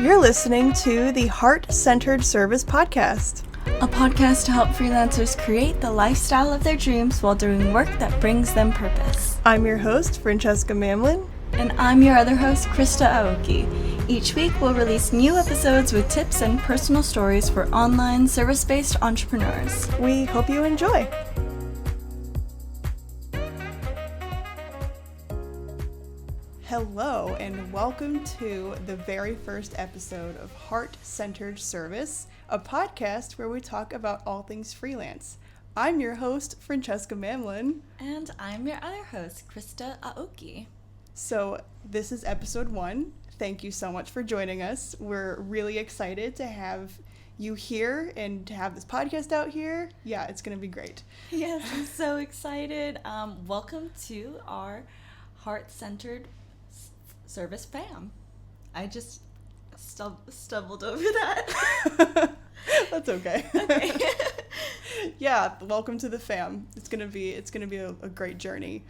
You're listening to the Heart-Centered Service Podcast. A podcast to help freelancers create the lifestyle of their dreams while doing work that brings them purpose. I'm your host, Francesca Mamlin. And I'm your other host, Krista Aoki. Each week we'll release new episodes with tips and personal stories for online service-based entrepreneurs. We hope you enjoy. Hello, and welcome to the very first episode of Heart-Centered Service, a podcast where we talk about all things freelance. I'm your host, Francesca Mamlin. And I'm your other host, Krista Aoki. So this is episode 1. Thank you so much for joining us. We're really excited to have you here and to have this podcast out here. Yeah, it's going to be great. Yes, I'm so excited. Welcome to our Heart-Centered Service fam. I just stumbled over that. That's okay. Okay. Yeah, welcome to the fam. It's gonna be a great journey.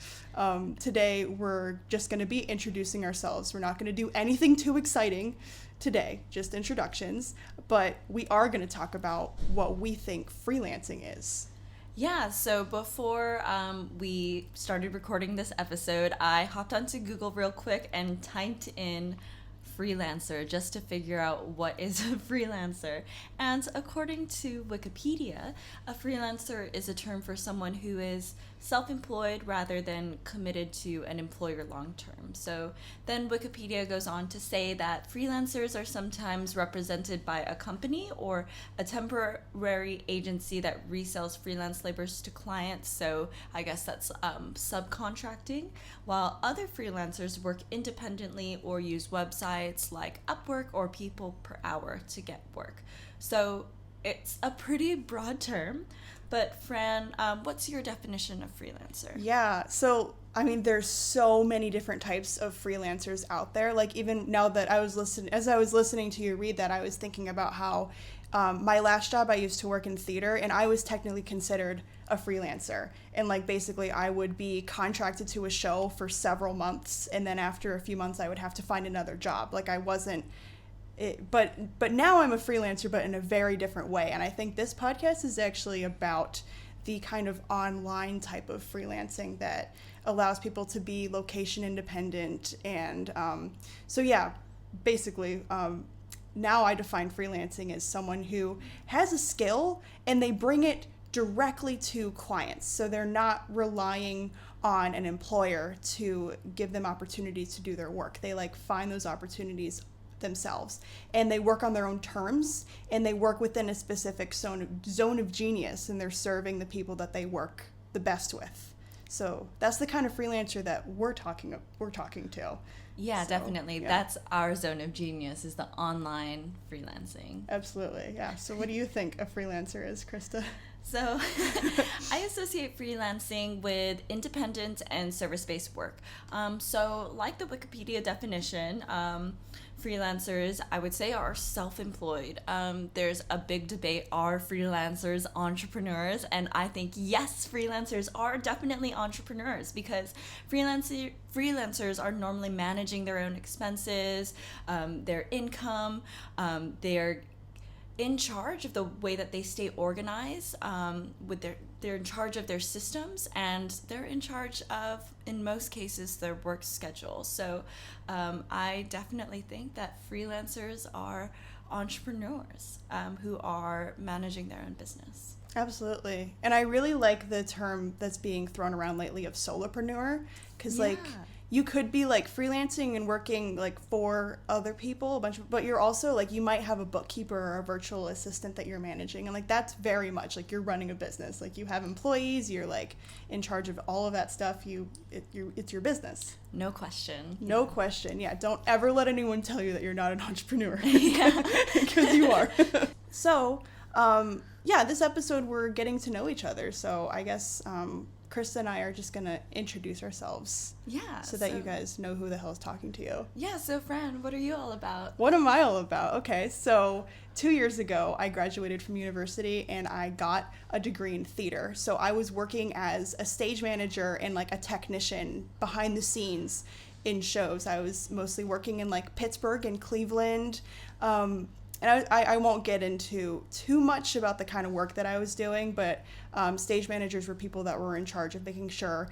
Today we're just gonna be introducing ourselves. We're not gonna do anything too exciting today, just introductions. But we are gonna talk about what we think freelancing is. Yeah, so before we started recording this episode, I hopped onto Google real quick and typed in freelancer just to figure out what is a freelancer. And according to Wikipedia, a freelancer is a term for someone who is self-employed rather than committed to an employer long-term. So then Wikipedia goes on to say that freelancers are sometimes represented by a company or a temporary agency that resells freelance labors to clients. So I guess that's subcontracting, while other freelancers work independently or use websites like Upwork or People Per Hour to get work. So it's a pretty broad term. But Fran, what's your definition of freelancer? Yeah, so I mean, there's so many different types of freelancers out there. Like even now that as I was listening to you read that, I was thinking about how my last job I used to work in theater, and I was technically considered a freelancer. And like basically, I would be contracted to a show for several months, and then after a few months, I would have to find another job. Like I wasn't. But now I'm a freelancer, but in a very different way. And I think this podcast is actually about the kind of online type of freelancing that allows people to be location independent. And so, yeah, basically, now I define freelancing as someone who has a skill and they bring it directly to clients. So they're not relying on an employer to give them opportunities to do their work. They like find those opportunities themselves, and they work on their own terms, and they work within a specific zone of genius, and they're serving the people that they work the best with. So that's the kind of freelancer that we're talking to. Yeah, so, definitely. Yeah. That's our zone of genius, is the online freelancing. Absolutely, yeah. So what do you think a freelancer is, Krista? So I associate freelancing with independent and service-based work. So like the Wikipedia definition, freelancers, I would say, are self-employed. There's a big debate, are freelancers entrepreneurs? And I think, yes, freelancers are definitely entrepreneurs, because freelancers are normally managing their own expenses, their income, they're in charge of the way that they stay organized, they're in charge of their systems, and they're in charge of, in most cases, their work schedule. So I definitely think that freelancers are entrepreneurs who are managing their own business. Absolutely. And I really like the term that's being thrown around lately of solopreneur, because like you could be like freelancing and working like for other people, but you're also like, you might have a bookkeeper or a virtual assistant that you're managing. And like, that's very much like you're running a business. Like you have employees, you're like in charge of all of that stuff. It's your business. No question. No question. Yeah. Don't ever let anyone tell you that you're not an entrepreneur. Yeah. Because you are. So, yeah, this episode we're getting to know each other. So I guess, Krista and I are just going to introduce ourselves. Yeah. So that you guys know who the hell is talking to you. Yeah, so Fran, what are you all about? What am I all about? Okay, so 2 years ago, I graduated from university and I got a degree in theater. So I was working as a stage manager and like a technician behind the scenes in shows. I was mostly working in like Pittsburgh and Cleveland. And I won't get into too much about the kind of work that I was doing, but stage managers were people that were in charge of making sure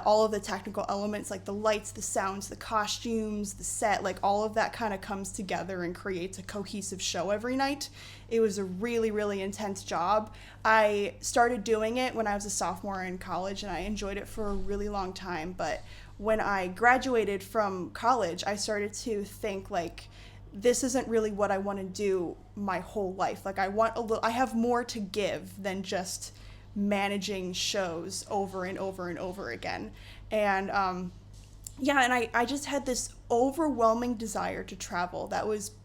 all of the technical elements, like the lights, the sounds, the costumes, the set, like all of that kind of comes together and creates a cohesive show every night. It was a really, really intense job. I started doing it when I was a sophomore in college, and I enjoyed it for a really long time. But when I graduated from college, I started to think like, this isn't really what I want to do my whole life. Like I have more to give than just managing shows over and over and over again. And I just had this overwhelming desire to travel.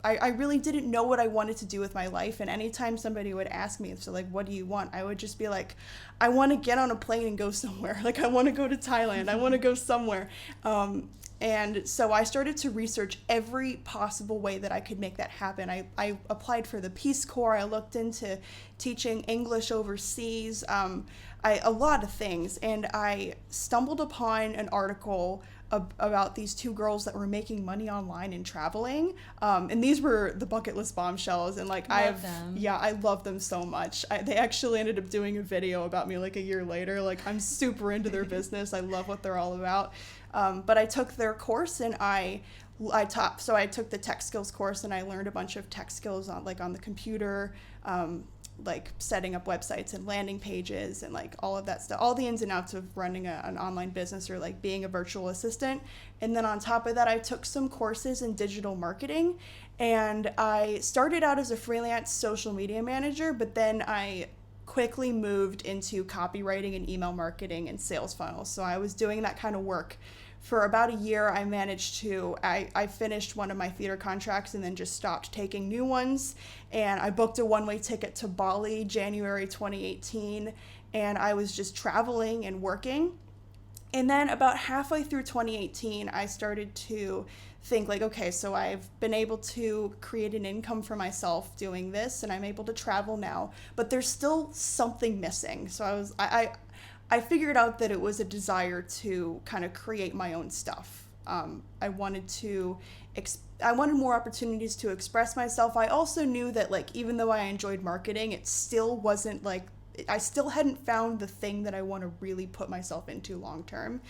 I really didn't know what I wanted to do with my life. And anytime somebody would ask me, so like, what do you want? I would just be like, I want to get on a plane and go somewhere. Like, I want to go to Thailand. I want to go somewhere. And so I started to research every possible way that I could make that happen. I applied for the Peace Corps. I looked into teaching English overseas, a lot of things. And I stumbled upon an article about these two girls that were making money online and traveling. And these were the bucket list bombshells. And like, I love them so much. They actually ended up doing a video about me like a year later. Like, I'm super into their business. I love what they're all about. But I took their course and I took the tech skills course and I learned a bunch of tech skills on the computer, like setting up websites and landing pages and like all of that stuff, all the ins and outs of running an online business or like being a virtual assistant. And then on top of that, I took some courses in digital marketing, and I started out as a freelance social media manager, but then I quickly moved into copywriting and email marketing and sales funnels. So I was doing that kind of work for about a year. I finished one of my theater contracts and then just stopped taking new ones. And I booked a one-way ticket to Bali, January 2018. And I was just traveling and working. And then about halfway through 2018, I started to think like, okay, so I've been able to create an income for myself doing this, and I'm able to travel now, but there's still something missing. So I figured out that it was a desire to kind of create my own stuff. I wanted more opportunities to express myself. I also knew that like, even though I enjoyed marketing, it still wasn't like, I still hadn't found the thing that I want to really put myself into long term.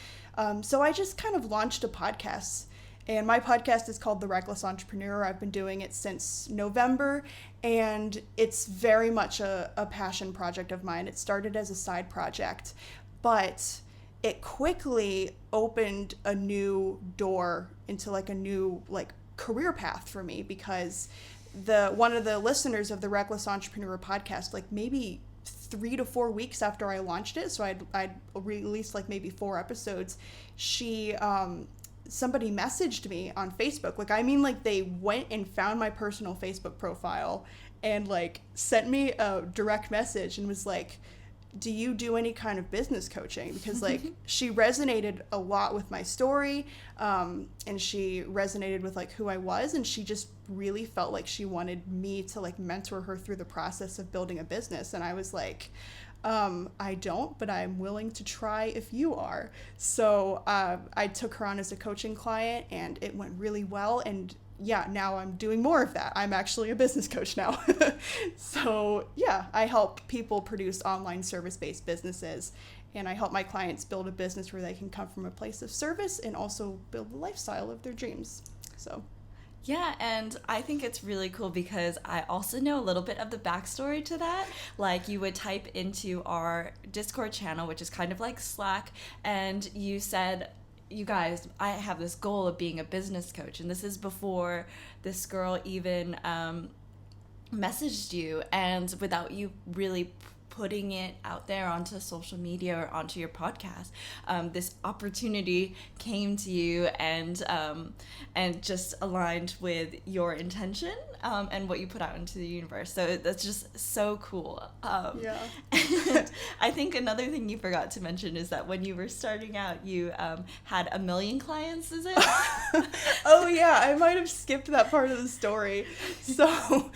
So I just kind of launched a podcast. And my podcast is called The Reckless Entrepreneur. I've been doing it since November, and it's very much a passion project of mine. It started as a side project, but it quickly opened a new door into like a new like career path for me, because one of the listeners of the Reckless Entrepreneur podcast, like maybe 3 to 4 weeks after I launched it, so I'd released like maybe 4 episodes, somebody messaged me on Facebook. Like, I mean, like, they went and found my personal Facebook profile and like sent me a direct message and was like, do you do any kind of business coaching? Because like, she resonated a lot with my story, and she resonated with like who I was, and she just really felt like she wanted me to like mentor her through the process of building a business. And I was like, I don't, but I'm willing to try if you are. So I took her on as a coaching client, and it went really well. And yeah, now I'm doing more of that. I'm actually a business coach now. So yeah, I help people produce online service-based businesses, and I help my clients build a business where they can come from a place of service and also build the lifestyle of their dreams. So yeah, and I think it's really cool because I also know a little bit of the backstory to that. Like, you would type into our Discord channel, which is kind of like Slack, and you said, you guys, I have this goal of being a business coach. And this is before this girl even messaged you, and without you really putting it out there onto social media or onto your podcast, this opportunity came to you and just aligned with your intention and what you put out into the universe. So that's just so cool. Yeah. And I think another thing you forgot to mention is that when you were starting out, you had 1 million clients, is it? Oh yeah, I might have skipped that part of the story. So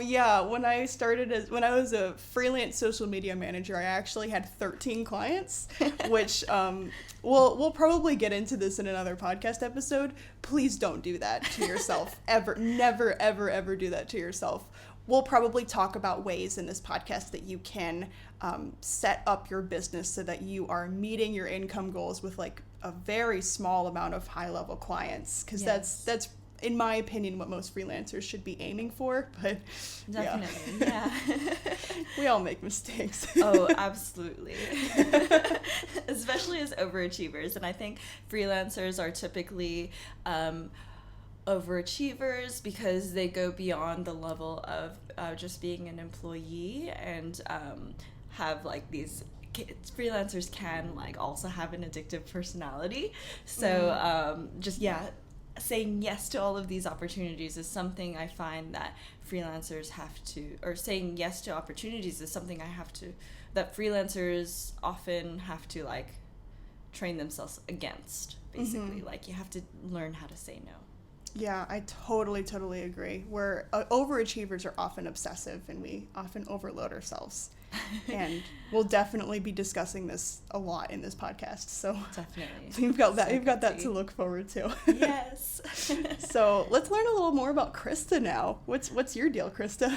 yeah, when I was a freelance social social media manager, I actually had 13 clients, which we'll probably get into this in another podcast episode. Please don't do that to yourself. Ever. Never, ever, ever do that to yourself. We'll probably talk about ways in this podcast that you can set up your business so that you are meeting your income goals with like a very small amount of high-level clients, because that's in my opinion what most freelancers should be aiming for. But definitely, yeah. We all make mistakes. Oh, absolutely. Especially as overachievers, and I think freelancers are typically overachievers because they go beyond the level of just being an employee, and have like these freelancers can like also have an addictive personality. So saying yes to all of these opportunities is something I find that freelancers have to, or saying yes to opportunities is something that freelancers often have to like train themselves against, basically. Like you have to learn how to say no. Yeah, I totally agree. Where overachievers are often obsessive, and we often overload ourselves. And we'll definitely be discussing this a lot in this podcast. So definitely, you've got that to look forward to. Yes. So let's learn a little more about Krista now. What's your deal, Krista?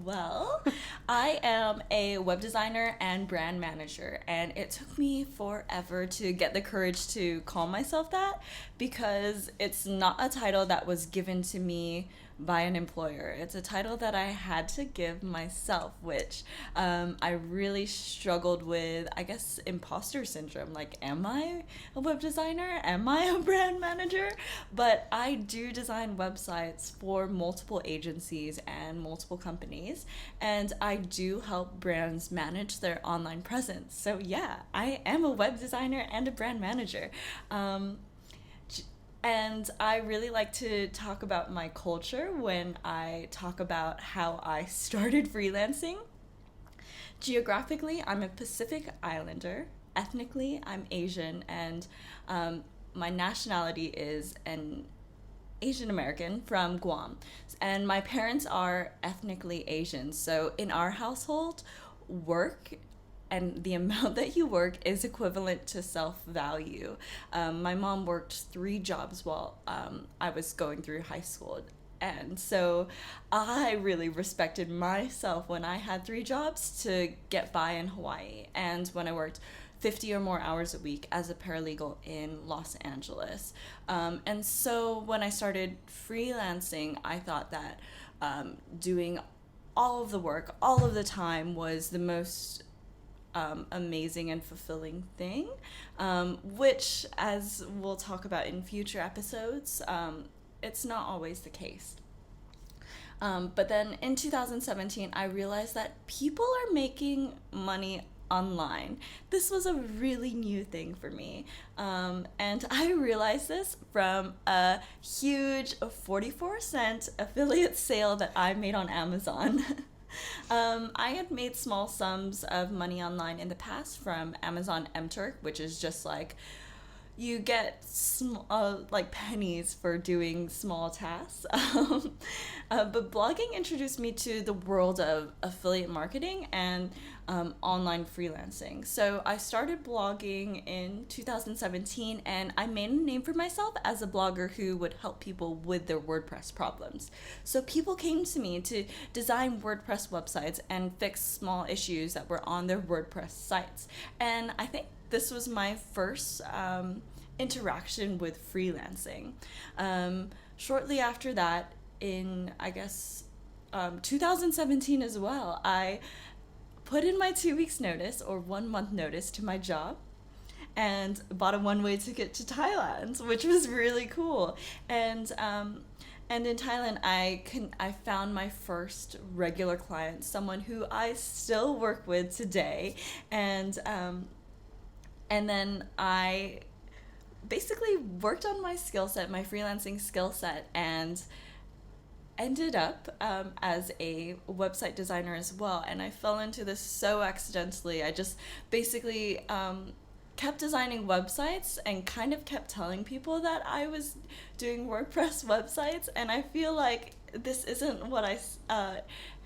Well, I am a web designer and brand manager, and it took me forever to get the courage to call myself that, because it's not a title that was given to me by an employer. It's a title that I had to give myself, which I really struggled with, I guess, imposter syndrome. Like, am I a web designer? Am I a brand manager? But I do design websites for multiple agencies and multiple companies, and I do help brands manage their online presence. So yeah, I am a web designer and a brand manager. And I really like to talk about my culture when I talk about how I started freelancing. Geographically, I'm a Pacific Islander. Ethnically, I'm Asian, and my nationality is an Asian American from Guam. And my parents are ethnically Asian. So in our household, work and the amount that you work is equivalent to self-value. My mom worked 3 jobs while I was going through high school. And so I really respected myself when I had 3 jobs to get by in Hawaii, and when I worked 50 or more hours a week as a paralegal in Los Angeles. And so when I started freelancing, I thought that doing all of the work, all of the time, was the most amazing and fulfilling thing, which, as we'll talk about in future episodes, it's not always the case. But then in 2017, I realized that people are making money online. This was a really new thing for me. And I realized this from a huge 44-cent affiliate sale that I made on Amazon. I had made small sums of money online in the past from Amazon MTurk, which is just like you get like pennies for doing small tasks. But blogging introduced me to the world of affiliate marketing and online freelancing. So I started blogging in 2017, and I made a name for myself as a blogger who would help people with their WordPress problems. So people came to me to design WordPress websites and fix small issues that were on their WordPress sites. And I think this was my first interaction with freelancing. Shortly after that, in, I guess, 2017 as well, I put in my 2 weeks notice or 1 month notice to my job and bought a one-way ticket to Thailand, which was really cool. And in Thailand, I found my first regular client, someone who I still work with today. And then I basically worked on my skill set, my freelancing skill set, and ended up as a website designer as well. And I fell into this so accidentally. I just basically kept designing websites and kind of kept telling people that I was doing WordPress websites. And I feel like this isn't what I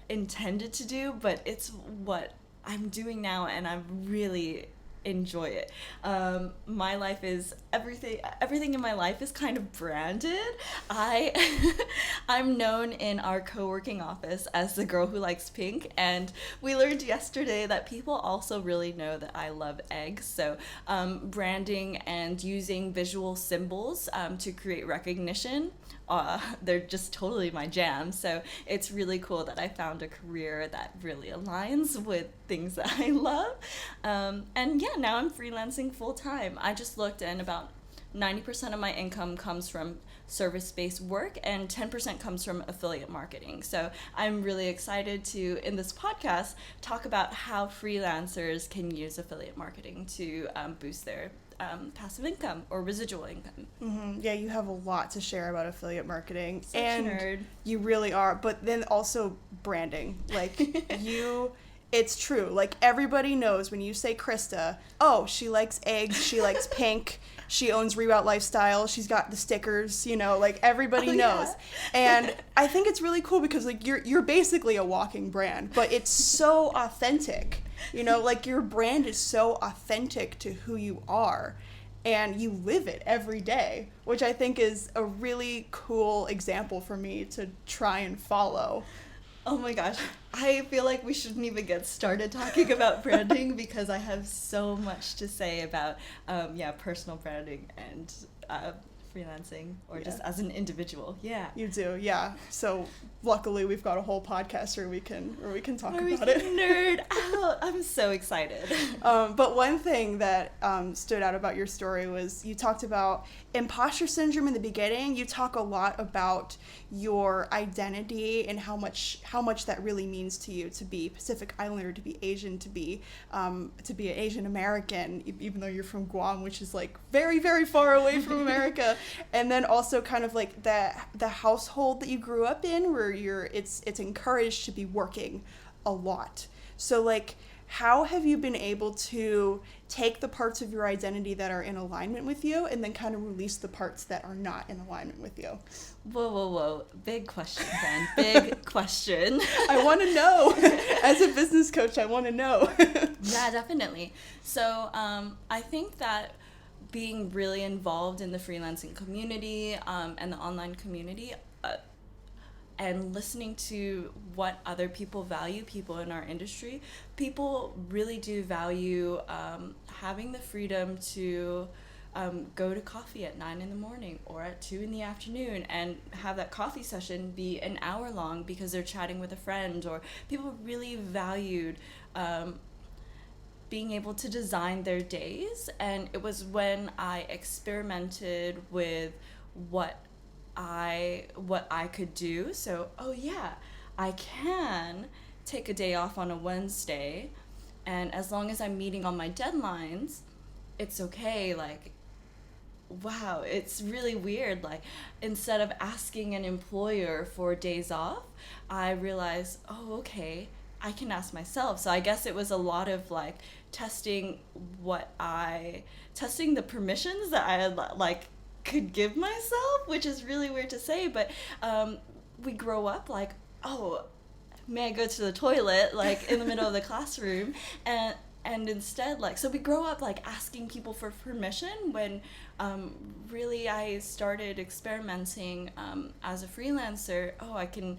intended to do, but it's what I'm doing now, and I really enjoy it. My life is everything in my life is kind of branded. I'm known in our co-working office as the girl who likes pink, and we learned yesterday that people also really know that I love eggs. So branding and using visual symbols to create recognition, they're just totally my jam. So it's really cool that I found a career that really aligns with things that I love. And yeah, now I'm freelancing full time. I just looked, and about 90% of my income comes from service-based work and 10% comes from affiliate marketing. So I'm really excited to, in this podcast, talk about how freelancers can use affiliate marketing to boost their passive income or residual income. Mm-hmm. Yeah, you have a lot to share about affiliate marketing. Such and a nerd. You really are. But then also branding. Like it's true. Like everybody knows when you say Krista, oh, she likes eggs, she likes pink, she owns Reroute Lifestyle, she's got the stickers, like everybody knows. Yeah. And I think it's really cool because like you're basically a walking brand, but it's so authentic. Like your brand is so authentic to who you are, and you live it every day, which I think is a really cool example for me to try and follow. Oh my gosh, I feel like we shouldn't even get started talking about branding because I have so much to say about personal branding and freelancing, or just as an individual. Yeah, you do. Yeah. So luckily we've got a whole podcast where we can talk about it. Nerd out. I'm so excited. But one thing that stood out about your story was you talked about imposter syndrome in the beginning. You talk a lot about your identity and how much that really means to you to be Pacific Islander, to be Asian, to be an Asian American, even though you're from Guam, which is like very, very far away from America. And then also kind of like the household that you grew up in, where it's encouraged to be working a lot. So like, how have you been able to take the parts of your identity that are in alignment with you and then kind of release the parts that are not in alignment with you? Whoa. Big question, Fran. Big question. I want to know. As a business coach, I want to know. Yeah, definitely. So I think that being really involved in the freelancing community and the online community, and listening to what other people value, people in our industry, people really do value having the freedom to go to coffee at 9 a.m. or at 2 p.m. and have that coffee session be an hour long because they're chatting with a friend. Or people really valued being able to design their days. And it was when I experimented with what I could do. So, I can take a day off on a Wednesday, and as long as I'm meeting all my deadlines, it's okay. Like, wow, it's really weird. Like, instead of asking an employer for days off, I realized, I can ask myself. So I guess it was a lot of like testing the permissions that I had could give myself, which is really weird to say, but we grow up like, may I go to the toilet in the middle of the classroom, and instead so we grow up asking people for permission when really I started experimenting as a freelancer. I can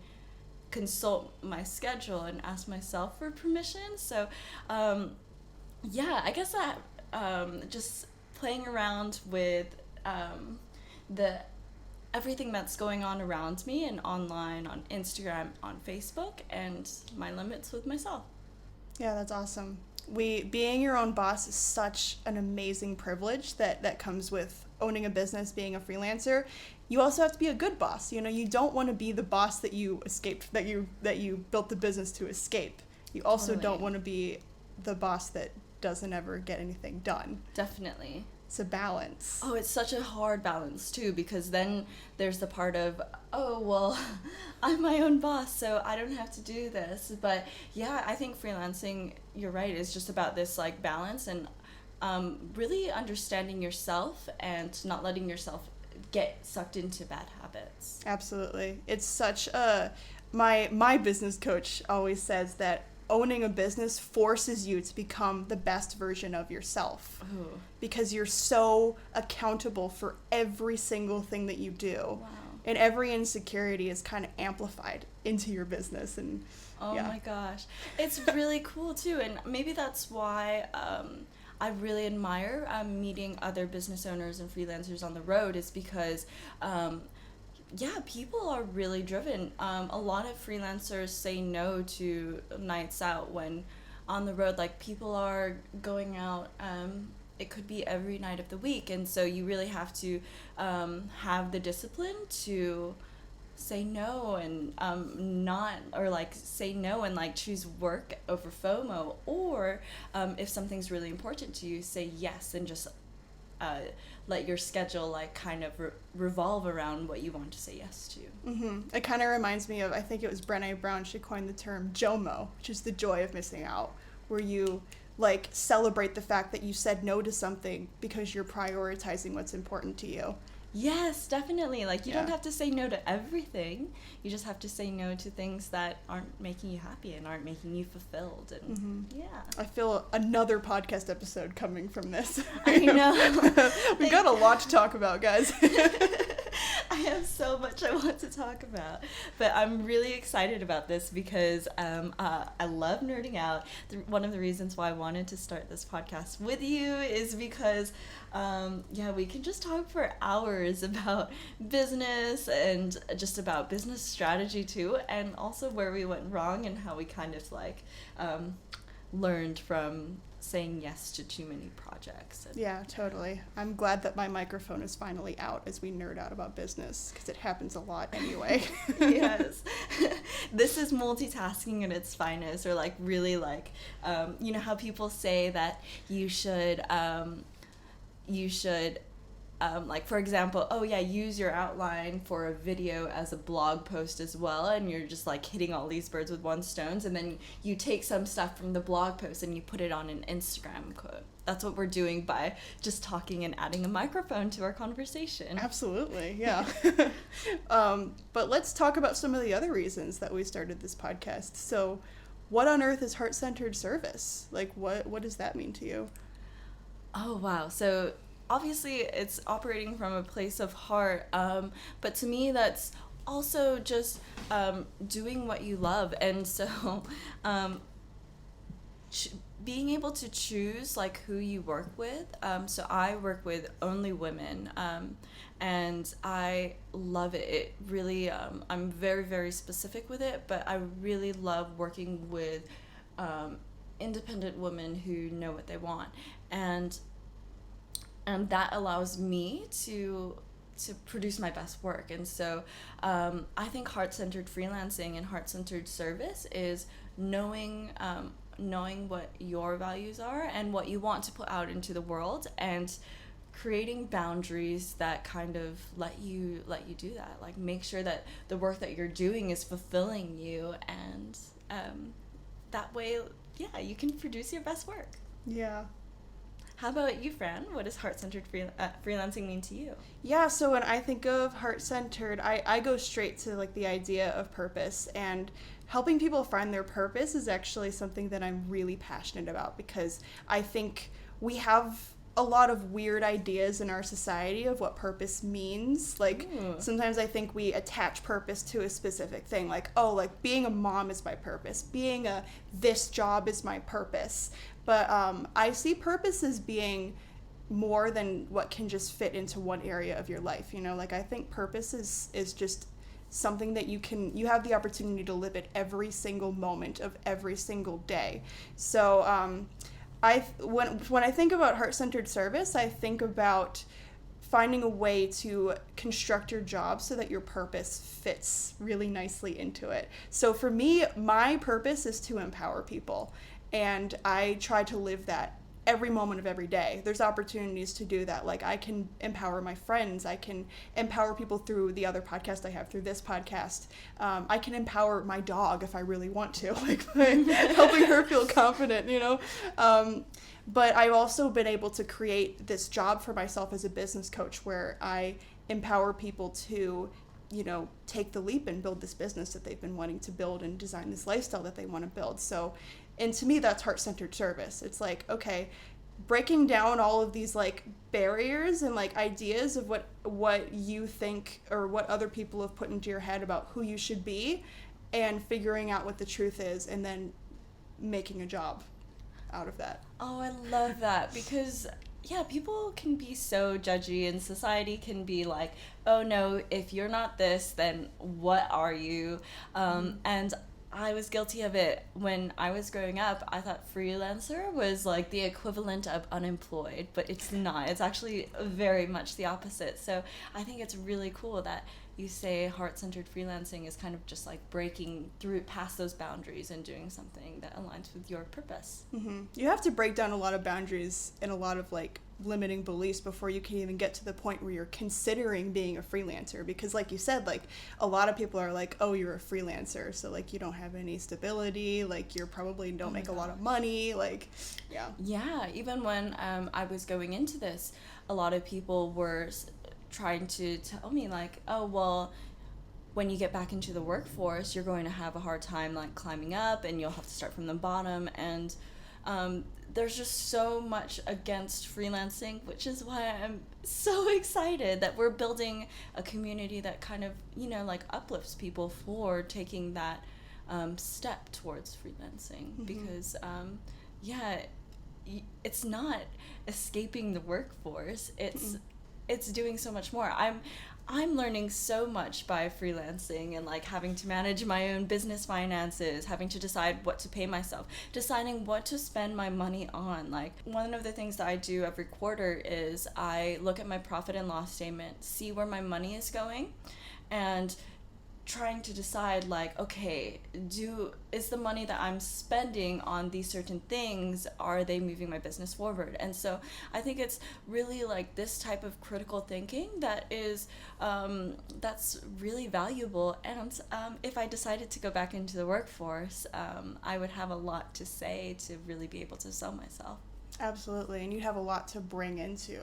consult my schedule and ask myself for permission. So I guess that just playing around with everything that's going on around me and online, on Instagram, on Facebook, and my limits with myself. Yeah, that's awesome. Being your own boss is such an amazing privilege that comes with owning a business, being a freelancer. You also have to be a good boss. You don't want to be the boss that you escaped, that you built the business to escape. You also don't want to be the boss that doesn't ever get anything done. Definitely. It's a balance. It's such a hard balance too, because then there's the part of, I'm my own boss, so I don't have to do this. But yeah, I think freelancing, you're right, is just about this balance and really understanding yourself and not letting yourself get sucked into bad habits. Absolutely. It's such a, my business coach always says that owning a business forces you to become the best version of yourself. Ooh. Because you're so accountable for every single thing that you do. Wow. And every insecurity is kind of amplified into your business. And oh my gosh. It's really cool too. And maybe that's why I really admire meeting other business owners and freelancers on the road, is because people are really driven. A lot of freelancers say no to nights out when on the road, like people are going out, it could be every night of the week. And so you really have to have the discipline to say no and say no and like choose work over FOMO, or if something's really important to you, say yes and just let your schedule like kind of revolve around what you want to say yes to. Mm-hmm. It kind of reminds me of, I think it was Brené Brown, she coined the term JOMO, which is the joy of missing out, where you like celebrate the fact that you said no to something because you're prioritizing what's important to you. Yes, definitely. Like you don't have to say no to everything. You just have to say no to things that aren't making you happy and aren't making you fulfilled. And I feel another podcast episode coming from this. I know. We've got a lot to talk about, guys. I have so much I want to talk about, but I'm really excited about this because I love nerding out. One of the reasons why I wanted to start this podcast with you is because we can just talk for hours about business and just about business strategy too, and also where we went wrong and how we kind of like learned from saying yes to too many projects. Yeah, totally. I'm glad that my microphone is finally out as we nerd out about business, because it happens a lot anyway. Yes. This is multitasking at its finest, or like really like, you know how people say that you should like, for example, use your outline for a video as a blog post as well, and you're just like hitting all these birds with one stone, and then you take some stuff from the blog post and you put it on an Instagram quote. That's what we're doing by just talking and adding a microphone to our conversation. Absolutely, yeah. But let's talk about some of the other reasons that we started this podcast. So what on earth is heart-centered service? Like, what does that mean to you? Oh, wow. So obviously it's operating from a place of heart, but to me that's also just doing what you love. And so being able to choose like who you work with. So I work with only women, and I love it. It really, I'm very, very specific with it, but I really love working with independent women who know what they want. And that allows me to produce my best work. And so I think heart-centered freelancing and heart-centered service is knowing what your values are and what you want to put out into the world, and creating boundaries that kind of let you do that. Like, make sure that the work that you're doing is fulfilling you, and that way, you can produce your best work. Yeah. How about you, Fran? What does heart-centered freelancing mean to you? Yeah, so when I think of heart-centered, I go straight to like the idea of purpose, and helping people find their purpose is actually something that I'm really passionate about, because I think we have a lot of weird ideas in our society of what purpose means. Like, sometimes I think we attach purpose to a specific thing, like, oh, like being a mom is my purpose, being this job is my purpose. But I see purpose as being more than what can just fit into one area of your life. You know, like, I think purpose is just something that you have the opportunity to live at every single moment of every single day. So when I think about heart-centered service, I think about finding a way to construct your job so that your purpose fits really nicely into it. So for me, my purpose is to empower people, and I try to live that every moment of every day. There's opportunities to do that. Like, I can empower my friends. I can empower people through the other podcast I have, through this podcast. I can empower my dog if I really want to, like helping her feel confident, you know? But I've also been able to create this job for myself as a business coach, where I empower people to take the leap and build this business that they've been wanting to build and design this lifestyle that they want to build. So, and to me, that's heart-centered service. It's like, okay, breaking down all of these like barriers and like ideas of what you think or what other people have put into your head about who you should be, and figuring out what the truth is, and then making a job out of that. Oh, I love that, because yeah, people can be so judgy, and society can be like, oh no, if you're not this, then what are you? And I was guilty of it when I was growing up. I thought freelancer was like the equivalent of unemployed, but it's not. It's actually very much the opposite. So I think it's really cool that you say heart-centered freelancing is kind of just like breaking through past those boundaries and doing something that aligns with your purpose. Mm-hmm. You have to break down a lot of boundaries and a lot of like limiting beliefs before you can even get to the point where you're considering being a freelancer, because like you said, like a lot of people are like, oh, you're a freelancer, so like you don't have any stability, like you're probably don't make a lot of money, like yeah Even when I was going into this, a lot of people were trying to tell me like, oh well, when you get back into the workforce, you're going to have a hard time like climbing up, and you'll have to start from the bottom. And there's just so much against freelancing, which is why I'm so excited that we're building a community that kind of, like uplifts people for taking that step towards freelancing. Mm-hmm. Because it's not escaping the workforce. It's doing so much more. I'm learning so much by freelancing, and like having to manage my own business finances, having to decide what to pay myself, deciding what to spend my money on. Like one of the things that I do every quarter is I look at my profit and loss statement, see where my money is going, and trying to decide like, okay, is the money that I'm spending on these certain things, are they moving my business forward? And so I think it's really like this type of critical thinking that is that's really valuable. And if I decided to go back into the workforce, I would have a lot to say to really be able to sell myself. Absolutely. And you have a lot to bring into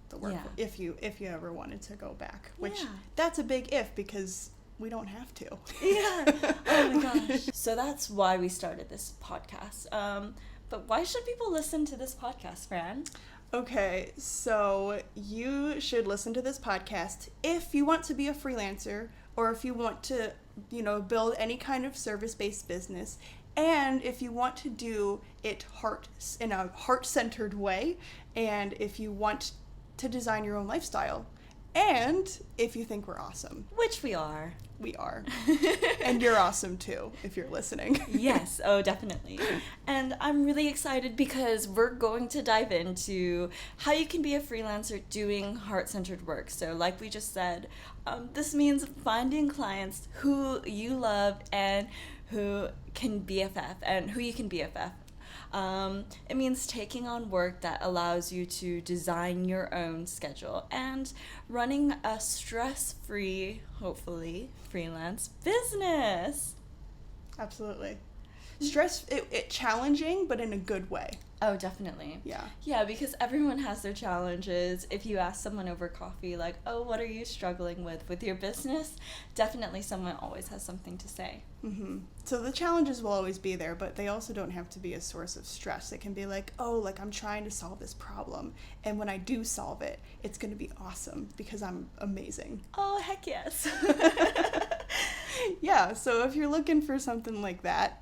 the work if you ever wanted to go back, which that's a big if, because we don't have to. Yeah. Oh my gosh. So that's why we started this podcast. But why should people listen to this podcast, Fran? Okay, so you should listen to this podcast if you want to be a freelancer, or if you want to, build any kind of service-based business, and if you want to do it in a heart-centered way, and if you want to design your own lifestyle. And if you think we're awesome. Which we are. We are. And you're awesome too, if you're listening. Yes, oh, definitely. And I'm really excited because we're going to dive into how you can be a freelancer doing heart-centered work. So like we just said, this means finding clients who you love and who can BFF, and who you can BFF. It means taking on work that allows you to design your own schedule and running a stress-free, hopefully, freelance business. Absolutely. It challenging, but in a good way. Oh, definitely. Yeah. Yeah, because everyone has their challenges. If you ask someone over coffee, like, oh, what are you struggling with your business? Definitely someone always has something to say. Mm-hmm. So the challenges will always be there, but they also don't have to be a source of stress. It can be like, oh, like I'm trying to solve this problem, and when I do solve it, it's going to be awesome because I'm amazing. Oh, heck yes. Yeah, so if you're looking for something like that,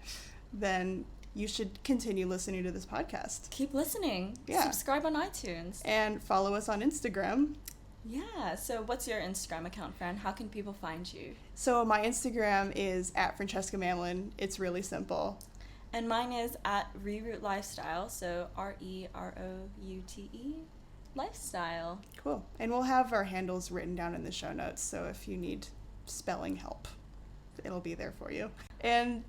then you should continue listening to this podcast. Keep listening. Yeah. Subscribe on iTunes. And follow us on Instagram. Yeah. So what's your Instagram account, Fran? How can people find you? So my Instagram is at Francesca Mamlin. It's really simple. And mine is at Reroute Lifestyle. So ReRoute Lifestyle. Cool. And we'll have our handles written down in the show notes. So if you need spelling help, it'll be there for you. And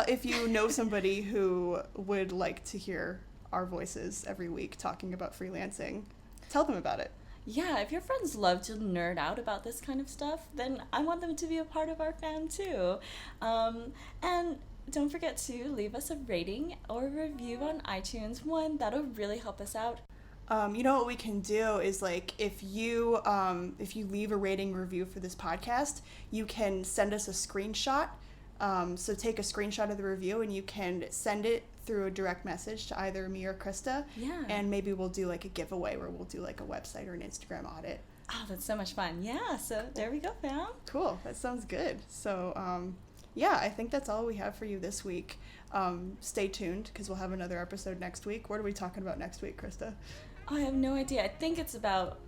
if you know somebody who would like to hear our voices every week talking about freelancing, tell them about it. Yeah, if your friends love to nerd out about this kind of stuff, then I want them to be a part of our fam too. And don't forget to leave us a rating or review on iTunes. That'll really help us out. You know what we can do is like if you leave a rating review for this podcast, you can send us a screenshot. So take a screenshot of the review and you can send it through a direct message to either me or Krista. Yeah. And maybe we'll do like a giveaway where we'll do like a website or an Instagram audit. Oh, that's so much fun. Yeah, so there we go, fam. Cool. That sounds good. So, yeah, I think that's all we have for you this week. Stay tuned because we'll have another episode next week. What are we talking about next week, Krista? Oh, I have no idea. I think it's about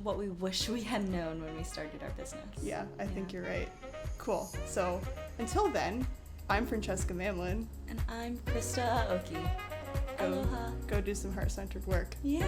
what we wish we had known when we started our business. Yeah, I think you're right. Cool. So, until then, I'm Francesca Mamlin. And I'm Krista Aoki. Aloha. Go do some heart-centered work. Yeah.